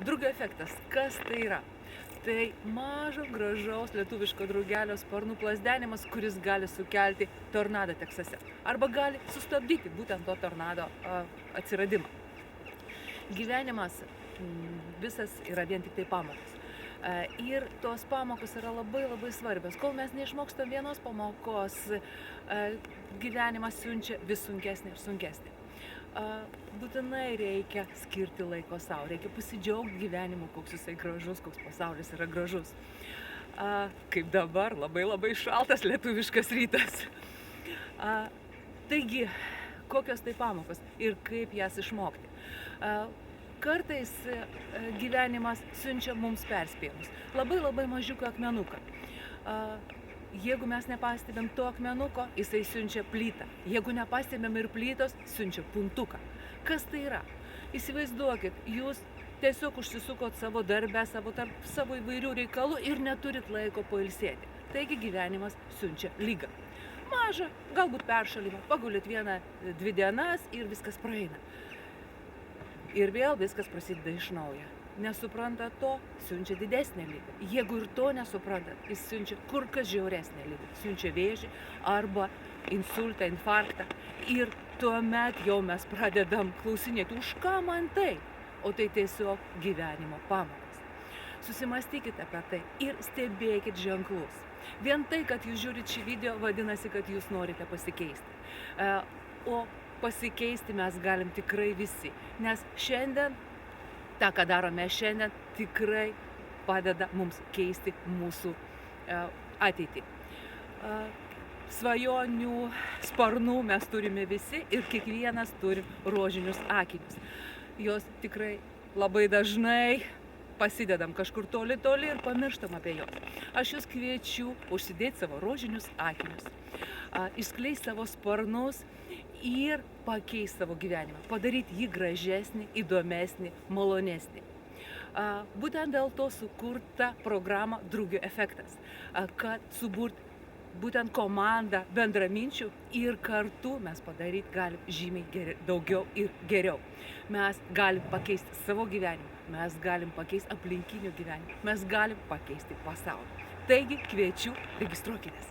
Drugio efektas. Kas tai yra? Tai mažo, gražaus lietuviško drugelio sparnų plazdenimas, kuris gali sukelti tornadą Teksase. Arba gali sustabdyti būtent to tornado atsiradimą. Gyvenimas visas yra vien tik tai pamokos. Ir tos pamokos yra labai svarbios. Kol mes neišmokstam vienos pamokos, gyvenimas siunčia vis sunkesnį ir sunkesnį. Būtinai reikia skirti laiko savo, reikia pasidžiaugti gyvenimu, koks jisai gražus, koks pasaulis yra gražus. Kaip dabar, labai šaltas lietuviškas rytas. Taigi, kokios tai pamokos ir kaip jas išmokti. Kartais gyvenimas siunčia mums perspėjimus. Labai mažiuką akmenuką. Jeigu mes nepastebėm to akmenuko, jisai siunčia plytą. Jeigu nepastebėm ir plytos, siunčia puntuką. Kas tai yra? Įsivaizduokit, jūs tiesiog užsisukot savo darbę, savo įvairių reikalų ir neturit laiko pailsėti. Taigi gyvenimas siunčia ligą. Mažą, galbūt peršalimą, pagulit 1-2 dienas ir viskas praeina. Ir vėl viskas prasideda iš naujo. Nesupranta to, siunčia didesnę ligą. Jeigu ir to nesuprantat, jis siunčia kur kas žiauresnę ligą. Siunčia vėžį arba insultą, infarktą. Ir tuomet jau mes pradedam klausinėti, už ką man tai? O tai tiesiog gyvenimo pamokos. Susimastykite apie tai ir stebėkit ženklus. Vien tai, kad jūs žiūrit šį video, vadinasi, kad jūs norite pasikeisti. O pasikeisti mes galim tikrai visi. Nes šiandien tą, ką darome šiandien, tikrai padeda mums keisti mūsų ateitį. Svajonių, sparnų mes turime visi ir kiekvienas turi rožinius akinius. Jos tikrai labai dažnai pasidedam kažkur toli ir pamirštam apie juos. Aš jūs kviečiu užsidėti savo rožinius akinius, išskleisti savo sparnus ir pakeisti savo gyvenimą, padaryti jį gražesnį, įdomesnį, malonesnį. Būtent dėl to sukurta programa Drugio efektas, kad suburt būtent komandą bendraminčių ir kartu mes padaryti galim žymiai daugiau ir geriau. Mes galim pakeisti savo gyvenimą, mes galim pakeisti aplinkinių gyvenimą, mes galim pakeisti pasaulį. Taigi kviečiu, registruokitės.